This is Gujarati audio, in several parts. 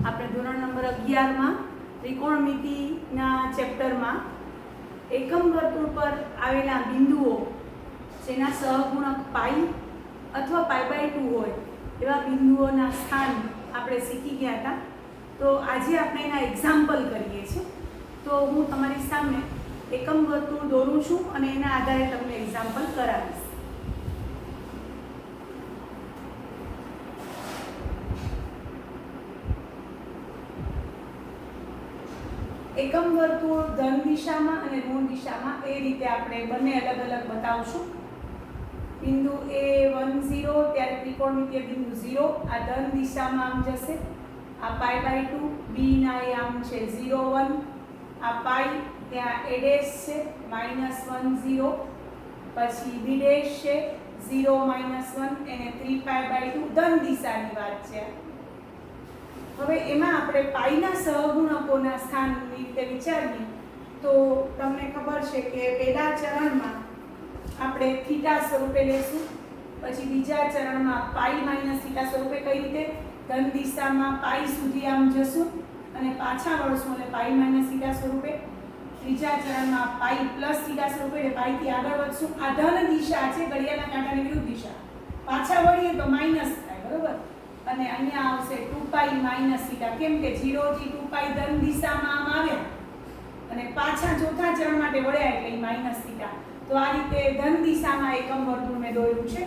આપણે ધોરણ નંબર 11 ત્રિકોણમિતિના ચેપ્ટરમાં એકમ વર્તુળ પર આવેલા બિંદુઓ જેના સહગુણક પાઈ અથવા પાઈ/2 હોય એવા બિંદુઓના સ્થાન આપણે શીખી ગયા હતા. તો આજે આપણે એના એક્ઝામ્પલ કરીએ છીએ. તો હું તમારી સામે એકમ વર્તુળ દોરું છું અને એના આધારે તમને એક્ઝામ્પલ કરાવીશ. એકમ વર્તુળ ધન દિશામાં અને ઋણ દિશામાં એ રીતે આપણે બંને અલગ અલગ બતાવશું. બિંદુ A10 ત્યારે ત્રિકોણમિતિય બિંદુ 0 આ ધન દિશામાં આમ જશે, આ પાઈ/2 b ના એ આમ છે 0 1, આ પાઈ ત્યાં a' છે -1 0, પછી b' છે 0 -1 એને 3π/2 ધન દિશાની વાત છે. હવે એમાં આપણે પાઈના સહગુણકોના સ્થાનની રીતે વિચારીએ તો તમને ખબર છે કે પહેલા ચરણમાં આપણે થીટા સ્વરૂપે લેશું, પછી બીજા ચરણમાં પાઈ - થીટા સ્વરૂપે કઈ રીતે ધન દિશામાં પાઈ સુધી આમ જશું અને પાછા વળશું એટલે પાઈ - થીટા સ્વરૂપે, ત્રીજા ચરણમાં પાઈ + થીટા સ્વરૂપે એટલે પાઈથી આગળ વધશું. આ ધન દિશા છે, ઘડિયાળના કાંટાની વિરુદ્ધ દિશા, પાછા વળીએ તો માઈનસ થાય, બરોબર. અને અહીંયા આવશે 2π - થીટા, કેમ કે 0 થી 2π ધન દિશામાં આમ આવ્યા અને પાછા ચોથા ચરણ માટે વળ્યા એટલે માઈનસ થીટા. તો આ રીતે ધન દિશામાં એકમ વર્તુળ મેં દોર્યું છે.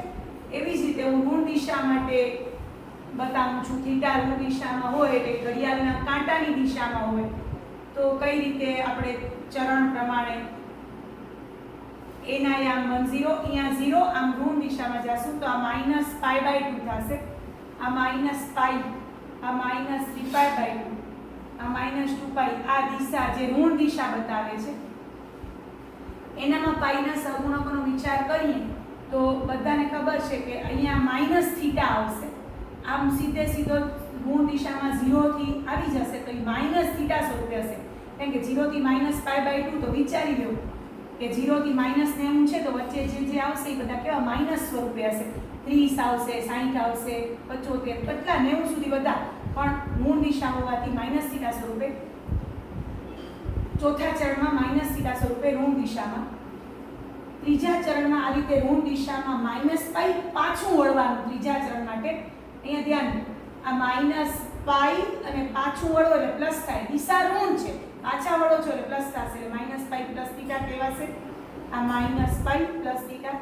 એવી જ રીતે હું ઋણ દિશા માટે બતાવું છું. થીટા ઋણ દિશામાં હોય એટલે ઘડિયાળના કાંટાની દિશામાં હોય તો કઈ રીતે આપણે ચરણ પ્રમાણે એના આમ 10 અહીંયા 0 આમ ઋણ દિશામાં જશું તો આ -π/2 થશે, આ -π, આ -3π/2, આ -2π. આ દિશા જે ઋણ દિશા બતાવે છે એનામાં પાઈના સહગુણકોનો વિચાર કરીએ તો બધાને ખબર છે કે અહીંયા માઈનસ થીટા આવશે. આમ સીધે સીધો ઋણ દિશામાં 0 થી આવી જશે તો એ માઈનસ થીટા સ્વરૂપે હશે, કેમ કે 0 થી -π/2. તો વિચારી લો કે 0 થી -90 છે તો વચ્ચે જે આવશે એ બધા કેવા માઈનસ સ્વરૂપે હશે. 30 આવશે, 60 આવશે, 75, કેટલા 90 સુધી બધા પણ ઋણ દિશા હોવાથી માઈનસ થીટા સ્વરૂપે. ચોથા ચરણમાં માઈનસ થીટા સ્વરૂપે ઋણ દિશામાં, ત્રીજા ચરણમાં આ રીતે ઋણ દિશામાં -π પાછું વળવાનું ત્રીજા ચરણ માટે. અહીંયા ધ્યાન, આ -π અને પાછું વળો એટલે પ્લસ થાય, દિશા ઋણ છે, પાછા વળો છો એટલે પ્લસ થશે એટલે -π + થીટા કહેવાશે. આ -π + થીટા,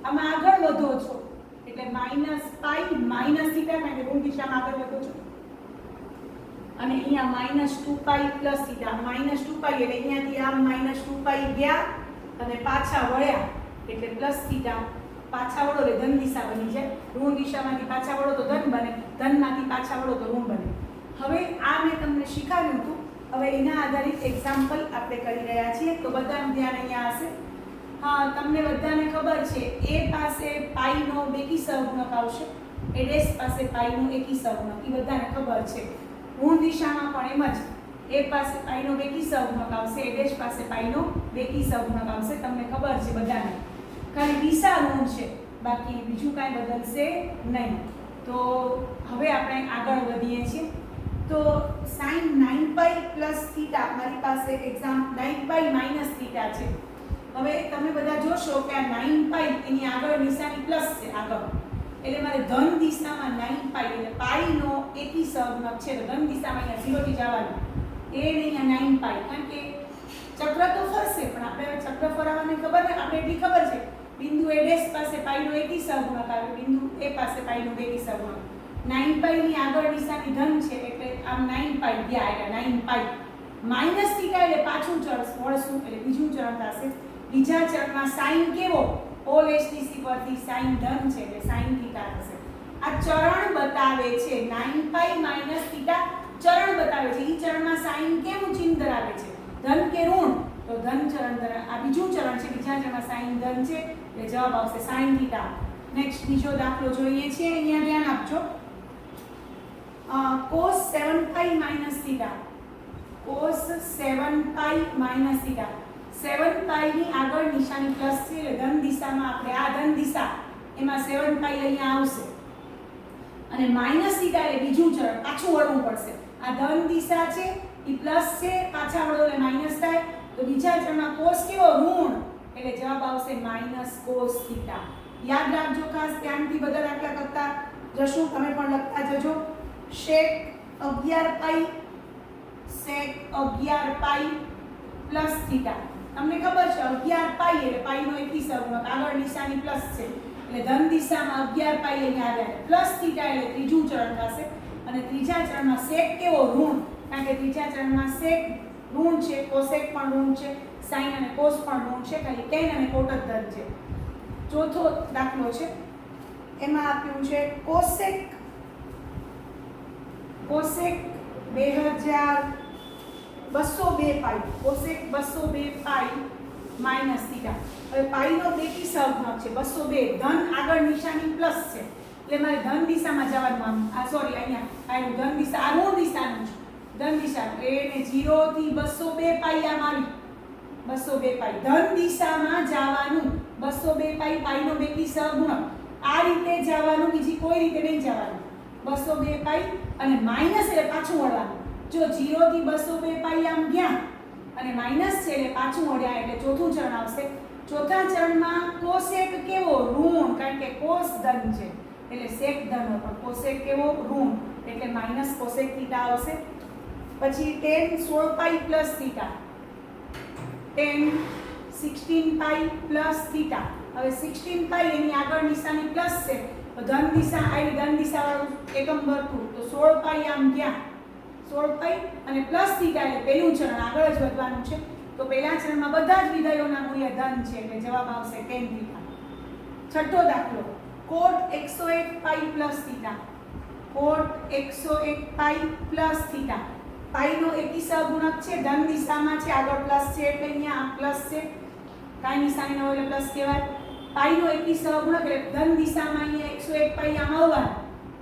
આમાં આગળ વધો છો એટલે -π - થીટા, કારણ કે ઋણ દિશામાં આગળ વધો છો. અને અહીંયા -2π + થીટા, -2π એટલે અહીંયાથી આમ -2π ગયા અને પાછા વળ્યા એટલે પ્લસ થીટા. પાછા વળો એટલે ધન દિશા બની જાય. ઋણ દિશામાંથી પાછા વળો તો ધન બને, ધનમાંથી પાછા વળો તો ઋણ બને. હવે આ મેં તમને શીખવ્યું હતું, હવે એના આધારિત એક્ઝામ્પલ આપણે કરી રહ્યા છીએ. તો બધાનું ધ્યાન અહીંયા હશે. હા, તમને બધાને ખબર છે a પાસે પાઈનો બેકી સહગુણક આવશે, a' પાસે પાઈનો એકી સહગુણક, એ બધાને ખબર છે. ઋણ દિશામાં પણ એમ જ a પાસે પાઈનો બેકી સહગુણક આવશે, a' પાસે પાઈનો બેકી સહગુણક આવશે, તમને ખબર છે બધાને. ખાલી દિશા ઋણ છે, બાકી બીજું કાંઈ બદલશે નહીં. તો હવે આપણે આગળ વધીએ છીએ. તો sin 9π + થીટા, મારી પાસે એક્ઝામ 9π - થીટા છે. હવે તમે બધા જોશો કે આ 9π એની આગળ નિશાની પ્લસ છે આગળ, એટલે મારે ધન દિશામાં 9π એટલે પાઈનો એકી સહગુણક છે તો ધન દિશામાં અહીંયા 0 થી જવાનું, એ અહીંયા 9π, કારણ કે ચક્ર તો ફરશે પણ આપણે ચક્ર ફરાવવાની ખબર ને, આપણે એટલી ખબર છે બિંદુ a' પાસે પાઈનો એકી સહગુણક આવે, બિંદુ a પાસે પાઈનો બેકી સહગુણક. 9π ની આગળ નિશાની ધન છે એટલે આમ 9π ગયા એટલે 9π. માઈનસ થીટા એટલે પાછું વળશું એટલે બીજું ચરણ થશે. બીજા ચરણમાં સાઈન કેવો, ઓલ HTC પરથી સાઈન ધન છે એટલે સાઈન થીટા થશે. આ ચરણ બતાવે છે 9π - થીટા ચરણ બતાવે છે. ઈ ચરણમાં સાઈન કેવું ચિહ્ન ધરાવે છે, ધન કે ઋણ? તો ધન ચરણ ધરાવે. આ બીજું ચરણ છે, બીજા ચરણમાં સાઈન ધન છે એટલે જવાબ આવશે સાઈન થીટા. નેક્સ્ટ બીજો દાખલો જોઈએ છીએ, અહીંયા ધ્યાન આપજો. cos 7π - theta, cos 7π - theta. 7π ની આગળ નિશાની પ્લસ છે એટલે ધન દિશામાં આપણે આ ધન દિશા એમાં 7π અહીંયા આવશે અને માઇનસ થીટા એટલે બીજું ચરણ પાછું વળવું પડશે. આ ધન દિશા છે એ પ્લસ છે, પાછા વળો એટલે માઇનસ થાય. તો બીજા ચરણમાં કોસ કેવો ઋણ એટલે જવાબ આવશે માઇનસ કોસ થીટા. યાદ રાખજો, ખાસ ધ્યાનથી બધા દાખલા કરતા જશું, તમે પણ લખતા જજો. sec 11 પાઈ પ્લસ થીટા. તમને ખબર છે 11 પાઈ એટલે પાઈ નો એકી સહગુણક, આગળ નિશાની પ્લસ છે એટલે ધન દિશામાં 11 પાઈ અહીંયા આવ્યા પ્લસ થીટા એટલે ત્રીજું ચરણ થશે. અને ત્રીજા ચરણમાં sec કેવો ઋણ, કારણ કે ત્રીજા ચરણમાં sec ઋણ છે, cosec પણ ઋણ છે, sin અને cos પણ ઋણ છે, ખાલી tan અને cot જ ધન છે. ચોથો દાખલો છે એમાં આપ્યું છે cosec 202 પાઈ, cosec 202 પાઈ માઈનસ થીટા. હવે પાઈ નો બેકી સહગુણક છે 202, ધન આગળ નિશાની પ્લસ છે એટલે મારે ધન દિશામાં જવાનું. આ સોરી અહીંયા આવ્યું ધન દિશા, આ ઋણ દિશાનું છે, ધન દિશાનું એને 0 થી 202 પાઈ આમ આવી 202 પાઈ ધન દિશામાં જવાનું. 202 પાઈ પાઈ નો બેકી સહગુણક, આ રીતે જવાનું, બીજી કોઈ રીતે નહીં જવાનું. 202 પાઈ અને માઈનસ એટલે પાછું વળવાનું. જો 0 થી 202 પાઈ આમ ગયા અને માઈનસ છે એટલે પાછું વળ્યા એટલે ચોથું ચરણ આવશે. ચોથા ચરણમાં cosec કેવો ઋણ, કારણ કે cos ધન છે એટલે sec ધન, પણ cosec કેવો ઋણ એટલે માઈનસ cosec થીટા આવશે. પછી tan 16 પાઈ પ્લસ થીટા, tan 16 પાઈ પ્લસ થીટા. હવે 16 પાઈ એની આગળ નિશાની પ્લસ છે તો ધન દિશા આવી, ધન દિશા વાળું એકમ વર્તુળ, તો 16 પાઈ આમ ગયા 16 પાઈ અને પ્લસ થીટા એટલે પહેલું ચરણ આગળ જ વધવાનું છે. તો પહેલા ચરણમાં બધા જ વિધેયોના મૂલ્ય ધન છે એટલે જવાબ આવશે tan થીટા. છઠ્ઠો દાખલો cot 101 pi plus theta, cot 101 pi plus theta. Pi નો એકી સહગુણક છે, ધન દિશામાં છે, આગળ પ્લસ છે એટલે અહીંયા આ પ્લસ છે, કાઈ નિશાની ન હોય એટલે પ્લસ કહેવાય. પાઈ નો એકી સહગુણક એટલે ધન દિશામાં અહીંયા 101 પાઈ આમ આવવાનું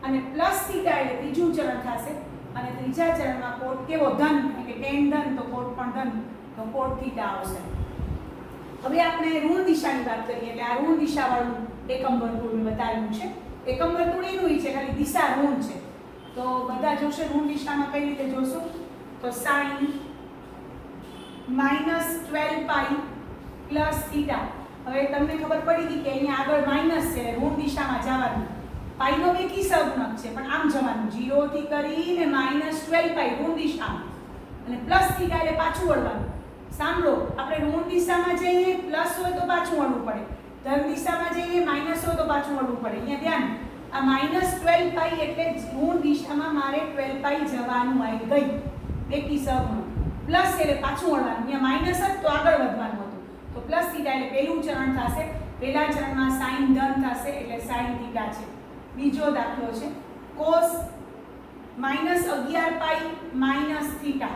અને પ્લસ થીટા એટલે ત્રીજું ચરણ થશે. અને ત્રીજા ચરણમાં cot કેવો ધન, એટલે tan ધન તો cot પણ ધન, તો cot થીટા આવશે. હવે આપણે ઋણ દિશાની વાત કરીએ એટલે આ ઋણ દિશા વાળું એકમ વર્તુળ મેં બતાવ્યું છે. એકમ વર્તુળ એનું છે, ખાલી દિશા ઋણ છે. તો બધા જોશે ઋણ દિશામાં કઈ રીતે જોશું, તો sin -12 પાઈ પ્લસ થીટા. હવે તમને ખબર પડી ગઈ કે અહીંયા આગળ માઈનસ છે ઋણ દિશામાં જવાનું. પાઈ નો બેકી સહગુણક છે પણ આમ જવાનું 0 થી કરીને -12 પાઈ ઋણ દિશામાં અને પ્લસ થીટા એટલે પાછું વળવાનું. સાંભળો, આપણે ઋણ દિશામાં જઈએ પ્લસ હોય તો પાછું વળવું પડે, ધન દિશામાં જઈએ માઈનસ હોય તો પાછું વળવું પડે. અહીંયા ધ્યાન, આ -12 પાઈ એટલે ઋણ દિશામાં મારે 12 પાઈ જવાનું આવી ગઈ બેકી સહગુણક, પ્લસ એટલે પાછું વળવાનું. અહીંયા માઈનસ જ તો આગળ વધવાનું હતું તો પ્લસ થીટા એટલે પહેલું ચરણ થશે. પહેલા ચરણમાં sin ધન થશે એટલે sin થીટા છે. બીજો દાખલો છે cos -11 પાઈ માઈનસ થીટા.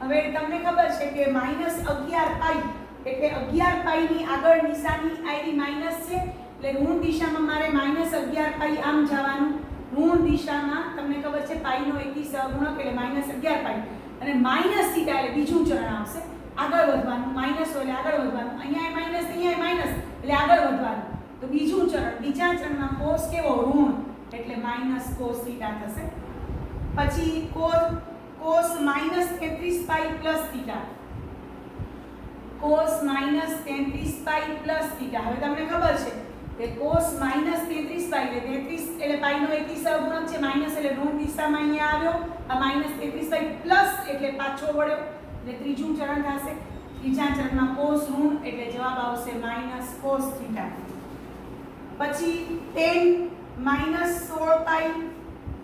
હવે તમને ખબર છે કે -11 પાઈ એટલે 11 પાઈ ની આગળ નિશાની આવી માઈનસ છે એટલે ઋણ દિશામાં મારે -11 પાઈ આમ જવાનું. ઋણ દિશામાં તમને ખબર છે પાઈ નો એકી સહગુણક એટલે -11 પાઈ અને માઈનસ થીટા એટલે બીજું ચરણ આવશે, આગળ વધવાનું. માઈનસ હોય એટલે આગળ વધવાનું, અહીંયા માઈનસ અહીંયા માઈનસ એટલે આગળ વધવાનું. તો બીજું ચરણ, બીજા ચરણમાં cos કેવો ઋણ એટલે માઈનસ cos થીટા થશે. પછી cos -33 પાઈ પ્લસ થીટા, cos -33 પાઈ પ્લસ થીટા. હવે તમને ખબર છે કે cos -33 પાઈ એટલે 33 એટલે પાઈ નો એકી સહગુણક છે, માઈનસ એટલે ઋણ દિશામાં અહીંયા આવ્યો, આ -33 પાઈ પ્લસ એટલે પાછો વળ્યો એટલે ત્રીજું ચરણ થશે. ત્રીજા ચરણમાં cos ઋણ એટલે જવાબ આવશે -cos થીટા. પછી tan -16 પાઈ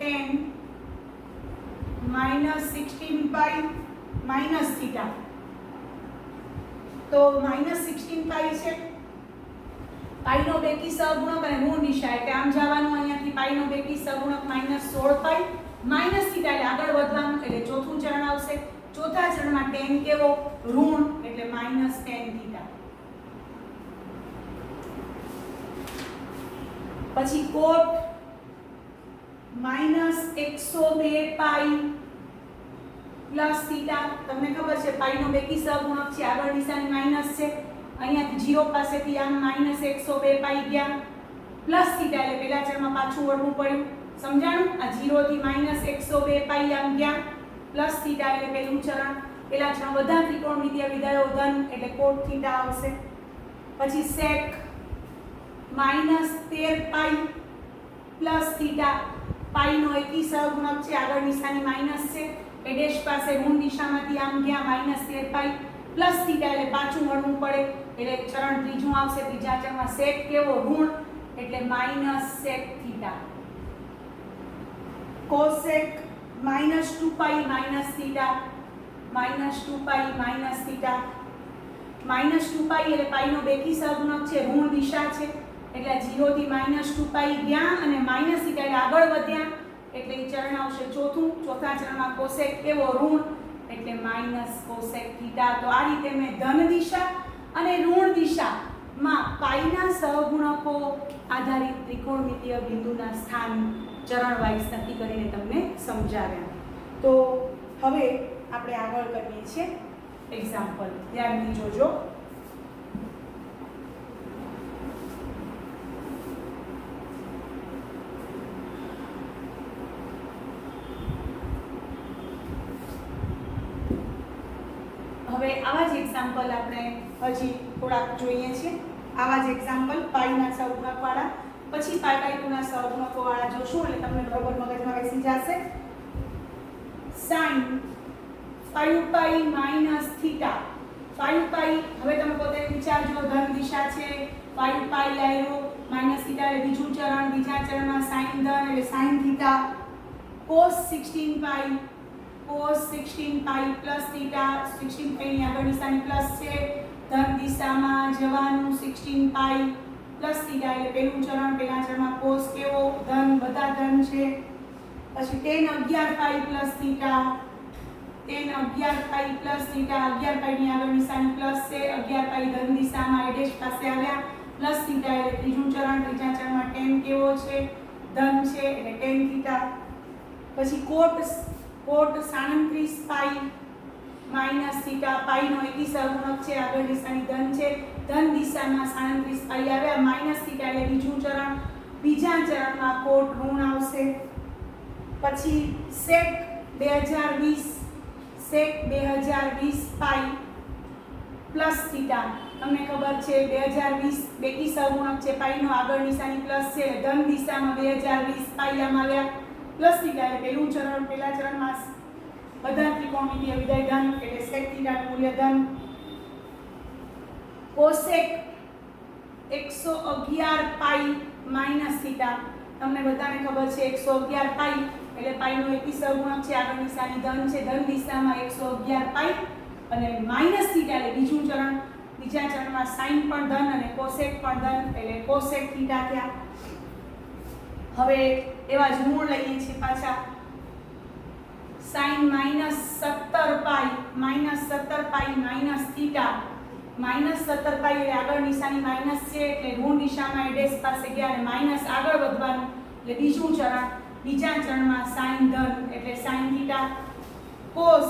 tan -16 પાઈ માઈનસ થીટા. તો -16 પાઈ છે, પાઈ નો બેકી સહગુણક અને ઋણ દિશા એટલે આમ જવાનું. અહીંયાથી પાઈ નો બેકી સહગુણક -16 પાઈ માઈનસ થીટા એટલે આગળ વધવાનું એટલે ચોથું ચરણ આવશે. ચોથા ચરણમાં tan કેવો ઋણ એટલે -tan થીટા. પછી cot -102 પાઈ પ્લસ થીટા. તમને ખબર છે પાઈ નો બેકી સહગુણક છે, આગળ નિશાની માઈનસ છે, અહીંયાથી 0 પાસેથી આમ -102 પાઈ ગયા પ્લસ થીટા એટલે પહેલા ચરણમાં પાછું વળવું પડ્યું. સમજાણું? આ 0 થી -102 પાઈ આમ ગયા પ્લસ થીટા એટલે પહેલું ચરણ. પેલા ચરણ બધા ત્રિકોણમિતિય વિધેયો ધન એટલે કોટ થીટા આવશે. પછી sec -13 પાઈ પ્લસ થીટા. પાઈ નો એકી સહગુણક છે, આગળ નિશાની માઈનસ છે, એ ડેશ પાસે ઋણ દિશામાંથી આમ ગયા -13 પાઈ પ્લસ થીટા એટલે પાછું વળવું પડે એટલે ચરણ ત્રીજું આવશે. ત્રીજા ચરણમાં sec કેવો ઋણ એટલે -sec થીટા. cosec -2 પાઈ થીટા -2 પાઈ થીટા. -2 પાઈ એટલે પાઈ નો બેકી સહગુણક છે, ઋણ દિશા છે એટલે 0 થી -2 પાઈ ગયા અને માઈનસ થીટા એટલે આગળ વધ્યા એટલે એ ચરણ આવશે ચોથું. ચોથા ચરણમાં cosec કેવો ઋણ એટલે -cosec થીટા. તો આ રીતે મેં ધન દિશા અને ઋણ દિશામાં પાઈના સહગુણકો આધારિત ત્રિકોણમિતિય બિંદુના સ્થાન ચરણ વાઇઝ નક્કી કરીને તમને સમજાવ્યા. તો હવે આપણે આગળ કરીએ છીએ એક્ઝામ્પલ. ધ્યાનથી જોજો. હવે આવા જ એક્ઝામ્પલ આપણે હજી થોડાક જોઈએ છીએ. આવા જ એક્ઝામ્પલ પાઈના સહગુણકવાળા, પછી પાઈ/2 ના સહગુણકોવાળા જોશું એટલે તમને બરોબર મગજમાં બેસી જશે. sin 5 પાઈ થીટા. 5 પાઈ હવે તમે પોતે વિચારજો, ધન દિશા છે, 5 પાઈ આવ્યો માઈનસ થીટા એટલે બીજું ચરણ. બીજા ચરણમાં sin ધન એટલે sin થીટા. cos 16 પાઈ પ્લસ થીટા. 16 પાઈ ની આગળ નિશાની પ્લસ છે, ધન દિશામાં જવાનું. 16 પાઈ પ્લસ થીટા એટલે પહેલું ચરણ. પહેલા ચરણમાં cos કેવો ધન, બધા ધન છે. પછી tan 11 પાઈ પ્લસ થીટા. tan 11 પાઈ પ્લસ થીટા. 11 પાઈ ની આગળ નિશાની પ્લસ છે, 11 પાઈ ધન દિશામાં એ ડેશ પાસે આવ્યા પ્લસ થીટા એટલે ત્રીજું ચરણ. ત્રીજા ચરણમાં tan કેવો છે ધન છે એટલે tan થીટા. પછી cot 37 પાઈ માઈનસ થીટા. પાઈ નો એકી સહગુણક છે, આગળ નિશાની ધન છે, ધન દિશામાં 37 પાઈ આવ્યા માઈનસ થીટા એટલે બીજું ચરણ. બીજા ચરણમાં cot ઋણ આવશે. પછી sec 2020 પાઈ પ્લસ થીટા. તમને ખબર છે 2020 બેકી સહગુણક છે, પાઈ નો આગળ નિશાની પ્લસ છે, ધન દિશામાં 2020 પાઈ આમ આવ્યા પ્લસ થીટા એટલે પહેલું ચરણ. પહેલા ચરણમાં બધા ત્રિકોણમિતિય વિધેય ધન એટલે sec થીટાનું મૂલ્ય ધન. cosec 111 પાઈ માઈનસ થીટા. તમને બધાને ખબર છે 111 પાઈ એટલે પાઈ નો એકી સહગુણક છે, આગળ નિશાની ધન છે, ધન દિશામાં 111 પાઈ અને માઈનસ થીટા એટલે બીજું ચરણ. બીજા ચરણમાં sin પણ ધન અને cosec પણ ધન એટલે cosec થીટા થયા. હવે એવા જ મૂળ લઈએ છીએ પાછા. sin -17 પાઈ માઈનસ થીટા. -17 પાઈ એટલે આગળ નિશાની માઈનસ છે એટલે ઋણ દિશામાં એ ડેશ પાસે ગયા અને માઈનસ આગળ વધવાનું એટલે બીજું ચરણ. બીજા ચરણમાં sin ધન એટલે sin થીટા. cos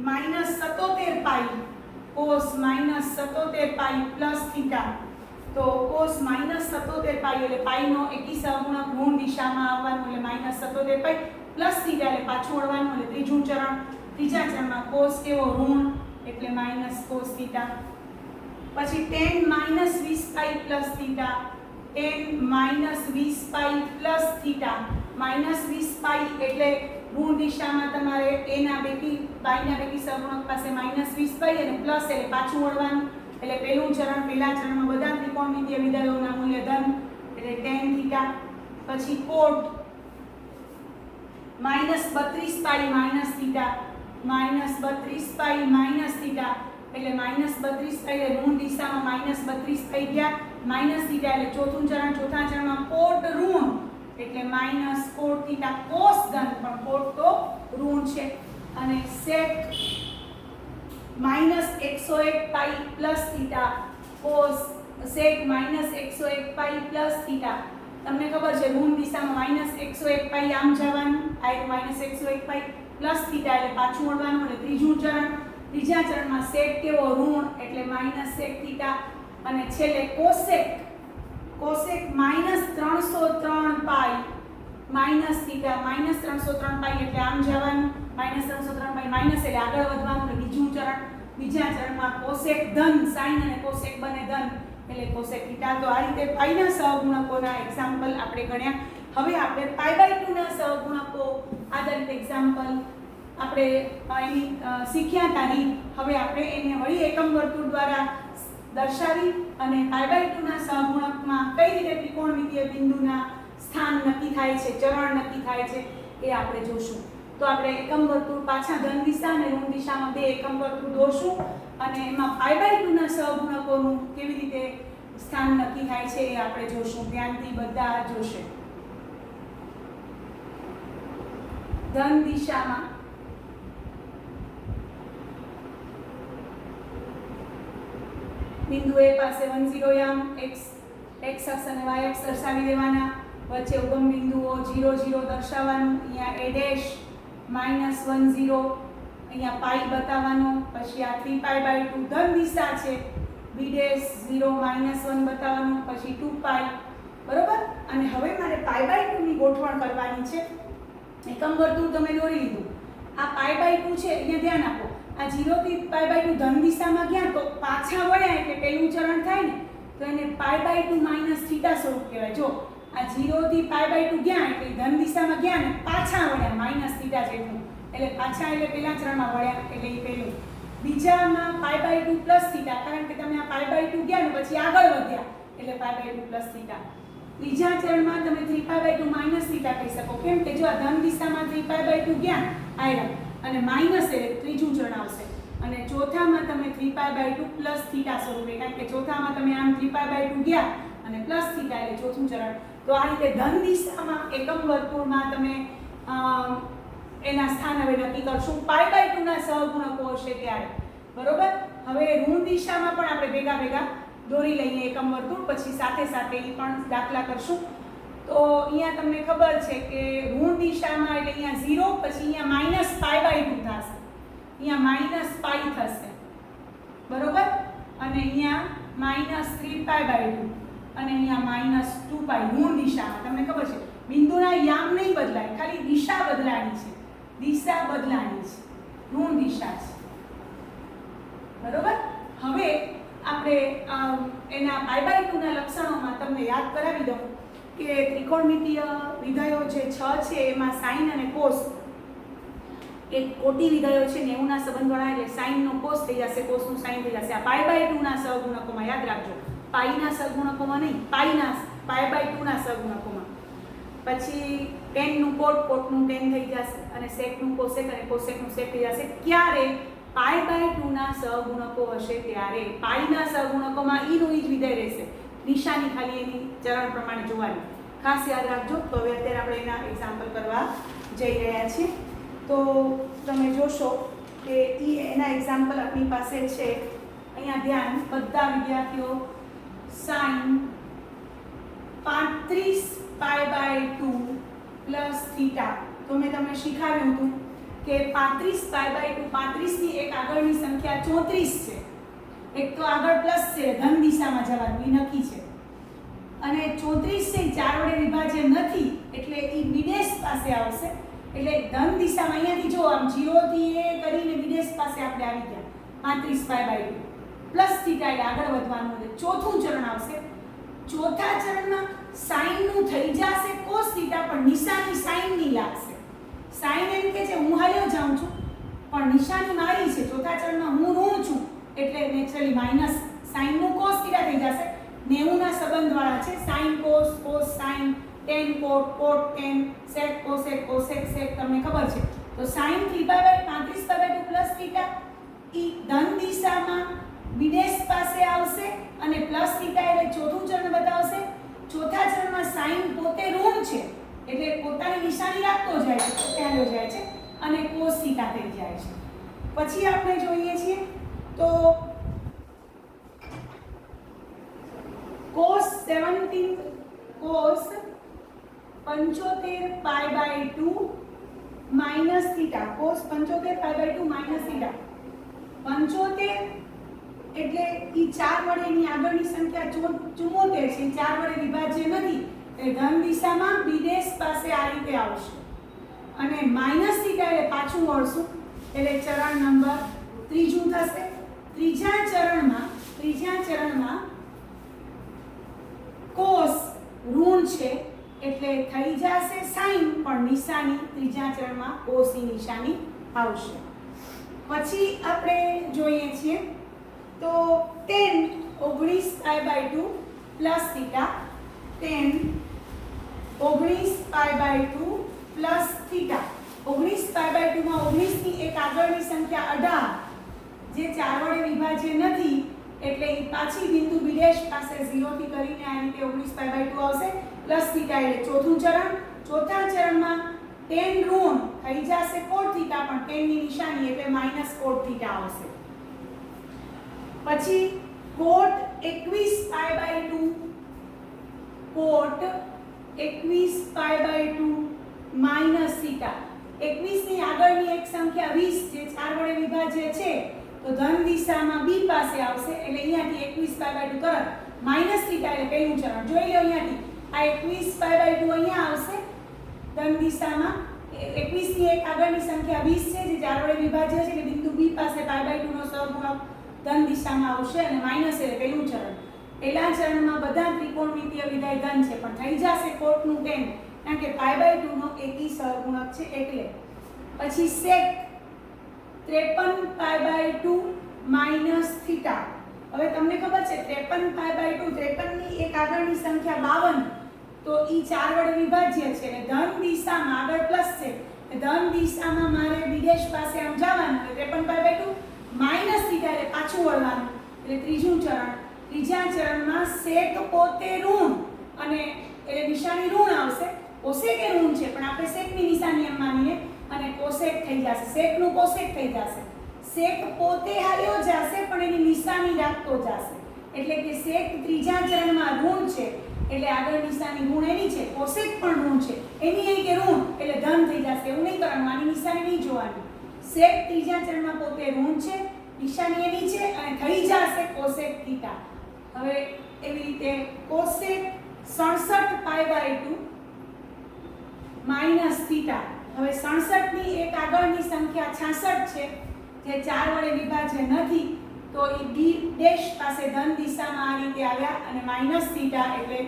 -77 પાઈ પ્લસ થીટા. તો cos -77 પાઈ એટલે પાઈ નો એકી સહગુણક ઋણ દિશામાં આવવાનું એટલે -77 પાઈ પ્લસ થીટા એટલે પાછું વળવાનું એટલે ત્રીજું ચરણ. ત્રીજા ચરણમાં cos કેવો ઋણ એટલે -cos થીટા. પછી tan -20 પાઈ પ્લસ થીટા. tan -20 પાઈ પ્લસ થીટા. -20 પાઈ એટલે ઋણ દિશામાં તમારે a ના બેકી પાઈના બેકી સહગુણક પાસે -20 પાઈ અને પ્લસ એટલે પાછું વળવાનું એટલે પહેલું ચરણ. પહેલા ચરણમાં બધા ત્રિકોણમિતિય વિધેયોના મૂલ્ય ધન એટલે tan થીટા. પછી cot -32 પાઈ માઈનસ થીટા. -32 પાઈ માઈનસ થીટા એટલે -32 પાઈ એટલે ઋણ દિશામાં -32 પાઈ ગયા માઈનસ થીટા એટલે ચોથું ચરણ. ચોથા ચરણમાં cot ઋણ એટલે cot થીટા. cos ધન પણ cot તો ઋણ છે. અને sec -101 pi plus theta. cos sec -101 pi plus theta. તમને ખબર છે ઋણ દિશામાં -101 પાઈ આમ જવાનું, આ -101 પાઈ પ્લસ થીટા એટલે પાછું વળવાનું એટલે ત્રીજું ચરણ. ત્રીજા ચરણમાં sec કેવો ઋણ એટલે -sec થીટા. અને છેલ્લે cosec -303 pi minus theta minus 303 પાઈ એટલે આમ જવાનું માઇનસ 303 પાઈ માઇનસ એટલે આગળ વધવાનું એટલે બીજું ચરણ બીજા ચરણમાં કોસેક ધન સાઈન અને કોસેક બને ધન એટલે કોસેક થીટા તો આ રીતે પાઈના સહગુણકોના એક્ઝામ્પલ આપણે ગણ્યા હવે આપણે π/2 ના સહગુણકો આધારિત એક્ઝામ્પલ આપણે એની શીખ્યા તારી હવે આપણે એને વળી એકમ વર્તુળ દ્વારા દર્શાવી અને π/2 ના સહગુણકમાં કઈ રીતે ત્રિકોણમિતિય બિંદુના સ્થાન નક્કી થાય છે ચરણ નક્કી થાય છે એ આપણે જોશું તો આપણે એકમ વર્તુળ પાછા ધન દિશા અને ઋણ દિશામાં બે એકમ વર્તુળ દોરશું અને એમાં π/2 ના સહગુણકોનું કેવી રીતે સ્થાન નક્કી થાય છે એ આપણે જોશું ધ્યાનથી બધા જોશે ધન દિશામાં બિંદુ A પાસે 10 યામ x અક્ષ અને y અક્ષ દર્શાવી દેવાના વચ્ચે ઉગમ બિંદુઓ 0 0 દર્શાવવાનું અહીંયા a' -10 અહીંયા પાઈ બતાવવાનો પછી આ 3π/2 ધન દિશા છે b' 0 -1 બતાવવાનું પછી 2π બરોબર અને હવે મારે π/2 ની ગોઠવણ કરવાની છે એકમ વર્તુળ તમે દોરી લીધું આ π/2 છે અહીંયા ધ્યાન આપો આ 0 થી π/2 ધન દિશામાં ગયા તો પાછા વળ્યા એટલે પહેલું ચરણ થાય ને તો એને π/2 - θ સ્વરૂપ કહેવાય જો આ 0 થી π/2 ગયા એટલે ધન દિશામાં ગયા ને પાછા વળ્યા -θ જેટલું એટલે પાછા એટલે પહેલા ચરણમાં વળ્યા એટલે એ પહેલું બીજામાં π/2 θ કારણ કે તમે આ π/2 ગયા ને પછી આગળ વધ્યા એટલે π/2 θ ત્રીજા ચરણમાં તમે 3π/2 - θ કહી શકો કેમ કે જો આ ધન દિશામાં 3π/2 ગયા આયા અને માઈનસ એટલે ત્રીજું ચરણ આવશે અને ચોથામાં તમે 3π/2 θ સ્વરૂપે કારણ કે ચોથામાં તમે આમ 3π/2 ગયા અને θ એટલે ચોથું ચરણ તો આ રીતે ધન દિશામાં એકમ વર્તુળમાં તમે એના સ્થાન હવે નક્કી કરશું π/2 ના સહગુણકો હશે ત્યારે બરોબર હવે ઋણ દિશામાં પણ આપણે ભેગા દોરી લઈએ એકમ વર્તુળ પછી સાથે સાથે એ પણ દાખલા કરશું તો અહીંયા તમને ખબર છે કે ઋણ દિશામાં એટલે અહીંયા 0 પછી અહીંયા -π/2 થશે અહીંયા -π થશે બરોબર અને અહીંયા -3π/2 અને અહીંયા -2π ઋણ દિશામાં તમને ખબર છે બિંદુના યામ નહીં બદલાય ખાલી દિશા બદલાણી છે ઋણ દિશા છે બરોબર હવે આપણે એના π/2 ના લક્ષણોમાં તમને યાદ કરાવી દઉં કે ત્રિકોણમિતિય વિધેયો જે 6 છે એમાં સાઈન અને કોસ એક કોટી વિધેયો છે 90 ના સંબંધવાળા એટલે સાઈન નો કોસ થઈ જશે કોસ નું સાઈન થઈ જશે આ π/2 ના સહગુણકોમાં યાદ રાખજો પાઈ ના સહગુણકોમાં નહીં π/2 ના સહગુણકોમાં પછી tan નું કોટ નું tan થઈ જશે અને sec નું કોસેક અને કોસેક નું sec થઈ જશે ક્યારે π/2 ના સહગુણકો હશે ત્યારે પાઈ ના સહગુણકોમાં ઈ નું ઈ જ વિધેય રહેશે નિશાની ખાલી એની ચરણ પ્રમાણે જોવાની ખાસ યાદ રાખજો તો હવે અત્યારે આપણે એના એક્ઝામ્પલ કરવા જઈ રહ્યા છીએ તો તમે જોશો કે એના એક્ઝામ્પલ આપણી પાસે છે અહીંયા ધ્યાન બધા વિદ્યાર્થીઓ sin 35π/2 θ તો મેં તમને શીખવ્યું હતું કે 35π/2 35 ની એક આગળની સંખ્યા 34 છે એક તો આગળ પ્લસ છે ધન દિશામાં જવાનું એ નક્કી છે અને 34 છે 4 વડે વિભાજ્ય નથી એટલે એ બિડેશ પાસે આવશે એટલે ધન દિશામાં અહીંયાથી જો આમ 0 થી એ કરીને બિડેશ પાસે આપણે આવી ગયા 35π/2 પ્લસ θ એટલે આગળ વધવાનું એટલે ચોથું ચરણ આવશે ચોથા ચરણમાં સાઈન નું થઈ જશે cos θ પણ નિશાની સાઈન ની લાગશે સાઈન એમ કે છે હું હાલ્યો જાઉં છું પણ નિશાની મારી છે ચોથા ચરણમાં હું ઋણ છું એટલે નેચરલી માઈનસ સાઈન નું cos θ થઈ જશે 90 ના સંબંધવાળા છે sine cos cos sine tan cot tan sec cosec cosec sec તમને ખબર છે તો sin 35π/2 θ ઈ ધન દિશામાં વિદેશ પાસે આવશે અને પ્લસ θ એટલે ચોથું ચરણ બતાવશે ચોથા ચરણમાં સાઈન પોતે ઋણ છે એટલે પોતાની નિશાની રાખતો જાય છે પોતે આવ્યો જાય છે અને cos θ થઈ જાય છે પછી આપણે જોઈએ છીએ તો cos 75π/2 θ cos 75π/2 θ 75 એટલે ઈ 4 વડે એની આગળની સંખ્યા 74 છે 4 વડે વિભાજ્ય નથી એ ધન દિશામાં b' પાસે આ રીતે આવશે અને માઈનસ થીટા એટલે પાછું વળશું એટલે ચરણ નંબર ત્રીજું થશે. ત્રીજા ચરણમાં કોસ ઋણ છે એટલે થઈ જશે સાઈન, પણ નિશાની ત્રીજા ચરણમાં કોસ ની નિશાની આવશે. પછી આપણે જોઈએ છીએ તો tan 19π/2 plus theta, tan 19π/2 plus theta. 19π/2 માં 19 ની એક આગળની સંખ્યા 18 જે 4 વડે વિભાજ્ય નથી એટલે એ પાછી બિંદુ b' પાસે 0 થી કરીને આ રીતે 19π/2 આવશે પ્લસ થીટા એટલે ચોથું ચરણ. ચોથા ચરણમાં tan ઋણ થઈ જશે cot થીટા, પણ tan ની નિશાની એટલે માઈનસ cot થીટા આવશે. પછી cot 21π/2 માઈનસ થીટા. 21 ની આગળની એક સંખ્યા 20 જે 4 વડે વિભાજ્ય છે તો ધન દિશામાં b પાસે આવશે એટલે અહીંયાથી 21π/2 તરત માઈનસ થીટા એટલે પહેલું ચરણ. જોઈ લો અહીંયાથી આ 21π/2 અહીંયા આવશે ધન દિશામાં. 21 ની એક આગળની સંખ્યા 20 છે જે 4 વડે વિભાજ્ય છે એટલે બિંદુ b પાસે π/2 નો સહગુણક ધન દિશામાં આવશે અને માઈનસ એટલે પહેલું ચરણ. પહેલા ચરણમાં બધા ત્રિકોણમિતીય વિધાય ધન છે પણ થઈ જશે cot નું tan કારણ કે π/2 નો એકી સહગુણક છે એટલે. પછી sec 53π/2 માઈનસ થીટા. હવે તમને ખબર છે 53π/2 53 ની એક આગળની સંખ્યા 52 તો ઈ 4 વડે વિભાજ્ય છે એટલે ધન દિશામાં આગળ પ્લસ છે ધન દિશામાં મારે b' પાસે આમ જવાનું એટલે 53π/2 માઈનસ થીટા એટલે પાછું વળવાનું એટલે ત્રીજું ચરણ. ત્રીજા ચરણમાં sec પોતે ઋણ અને એટલે નિશાની ઋણ આવશે. કોસેક એ ઋણ છે પણ આપણે sec ની નિશાની એમ માનીએ અને કોસેક થઈ જશે, sec નું કોસેક થઈ જશે. sec પોતે હાલ્યો જશે પણ એની નિશાની રાખતો જશે એટલે કે sec ત્રીજા ચરણમાં ઋણ છે એટલે આગળ નિશાની ઋણ એની છે, કોસેક પણ ઋણ છે એની અહીં કે ઋણ એટલે ધન થઈ જશે. એવું નહીં કરવાનું, આની નિશાની નહીં જોવાની. sec ત્રીજા ચરણમાં પોતે ઋણ છે, નિશાની એની છે અને થઈ જશે કોસેક થીટા. હવે એવી રીતે કોસેક 67π/2 માઈનસ થીટા. હવે 67 ની એક આગળની સંખ્યા 66 છે જે 4 વડે વિભાજ્ય નથી તો એ b' પાસે ધન દિશામાં આ રીતે આવ્યા અને માઈનસ થીટા એટલે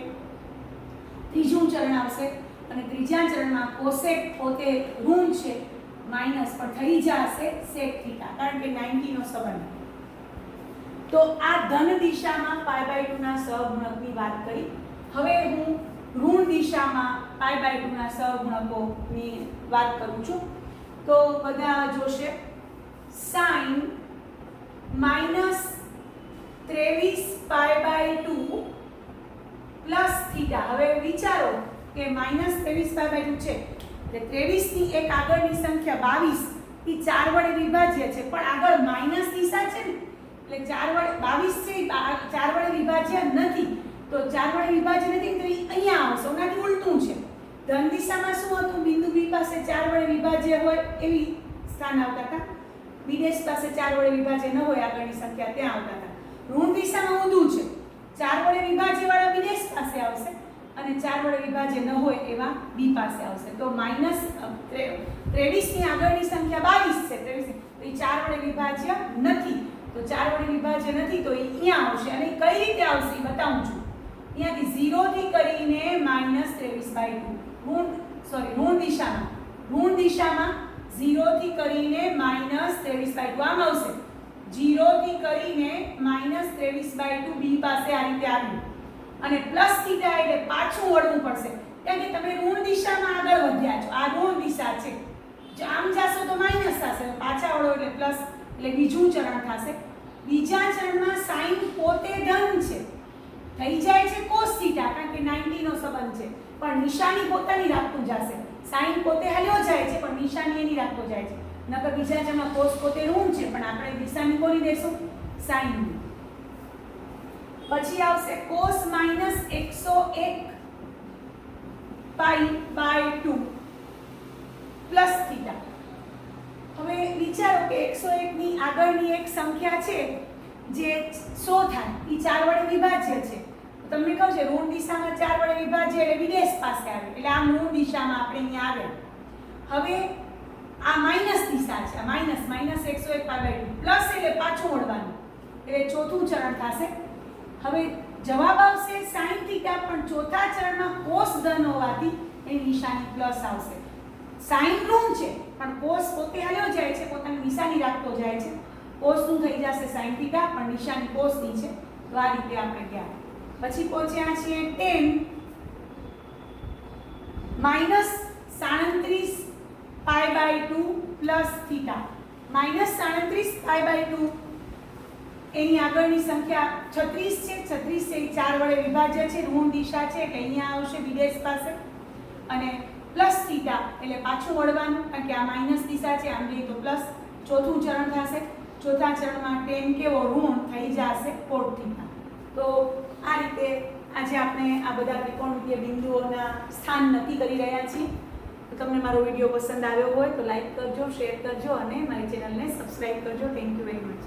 ત્રીજું ચરણ આવશે અને ત્રીજા ચરણમાં કોસેક પોતે ઋણ છે માઈનસ પણ થઈ જશે sec થીટા કારણ કે 90 નો સંબંધ. તો આ ધન દિશામાં π/2 ના સહગુણકની વાત કરી. હવે હું ઋણ દિશામાં π/2 ના સહગુણકોની વાત કરું છું તો બધા જોશે sin -23π/2 પ્લસ થીટા. હવે વિચારો કે -23π/2 છે એટલે 23 ની એક આગળની સંખ્યા 22 એ 4 વડે વિભાજ્ય છે પણ આગળ માઈનસ દિશા છે ને એટલે 4 વડે 22 છે 4 વડે વિભાજ્ય નથી તો 4 વડે વિભાજ્ય નથી તો અહીંયા આવશે. ઓનાથી ઉલટું છે. ધન દિશામાં શું હતું બિંદુ b પાસે 4 વડે વિભાજ્ય હોય એવી સ્થાન આવતા હતા, b' પાસે 4 વડે વિભાજ્ય ન હોય આગળની સંખ્યા ત્યાં આવતા હતા. ઋણ દિશામાં ઊંધું છે, 4 વડે વિભાજ્ય વાળા b' પાસે આવશે અને 4 વડે વિભાજ્ય ન હોય એવા b પાસે આવશે. તો -23 ની આગળની સંખ્યા 22 છે 23 તો એ 4 વડે વિભાજ્ય નથી તો 4 વડે વિભાજ્ય નથી તો એ અહીંયા આવશે અને કઈ રીતે આવશે એ બતાવું છું. અહીંયાથી 0 થી કરીને -23/2 ઋણ દિશામાં 0 થી કરીને -23/2 આમ આવશે. 0 થી કરીને -23/2 b પાસે આ રીતે આવ્યું અને પ્લસ થીટા એટલે પાછું વળવું પડશે કારણ કે તમે ઋણ દિશામાં આગળ વધ્યા છો. આ ઋણ દિશા છે, જો આમ જાશો તો માઈનસ થશે, પાછા વળો એટલે પ્લસ એટલે બીજું ચરણ થશે. બીજા ચરણમાં sin પોતે ધન છે થઈ જાય છે cos થીટા કારણ કે 90 નો સંબંધ છે પણ નિશાની પોતાની રાખતું જશે. sin પોતે હાલ્યો જાય છે પણ નિશાની એની રાખતો જાય છે. નકર બીજા ચરણમાં cos પોતે ઋણ છે પણ આપણે નિશાની કોની દેશું sin ની. પછી આવશે cos -101π/2 પ્લસ થીટા. હવે વિચારો કે 101 ની આગળની એક સંખ્યા છે જે 100 થાય એ 4 વડે વિભાજ્ય છે તમને કહું છે ઋણ દિશામાં 4 વડે વિભાજ્ય એટલે વિદેશ પાસે આવે, એટલે આમ ઋણ દિશામાં આપણે અહીંયા આવે. હવે આ માઈનસ દિશા છે, માઈનસ 101/2 પ્લસ એટલે પાછું વળવાનું, એટલે ચોથું ચરણ થશે. હવે જવાબ આવશે sin થીટા, પણ ચોથા ચરણમાં cos ધન હોવાથી એની નિશાની પ્લસ આવશે. sin ઋણ છે પણ cos પોતે હાલ્યો જાય છે, પોતાની નિશાની રાખતો જાય છે. cos નું થઈ જશે sin થીટા, પણ નિશાની cos ની છે. તો આ રીતે આપણે ગયા. પછી પહોંચ્યા છીએ 10 -37π/2 પ્લસ થીટા. -37π/2 એની આગળની સંખ્યા 36 છે. 36 છે એ 4 વડે વિભાજ્ય છે, ઋણ દિશા છે એટલે અહીંયા આવશે વિદેશ પાસે. અને પ્લસ થીટા એટલે પાછું વળવાનું, કારણ કે આ માઈનસ દિશા છે, આમ લઈએ તો પ્લસ. ચોથું ચરણ થશે. ચોથા ચરણમાં tan કેવો ઋણ થઈ જશે cot થીટા. તો આ રીતે આજે આપણે આ બધા ત્રિકોણમિતીય બિંદુઓના સ્થાન નક્કી કરી રહ્યા છીએ. તો તમને મારો વિડીયો પસંદ આવ્યો હોય તો લાઈક કરજો, શેર કરજો અને મારી ચેનલને સબસ્ક્રાઇબ કરજો. Thank you very much.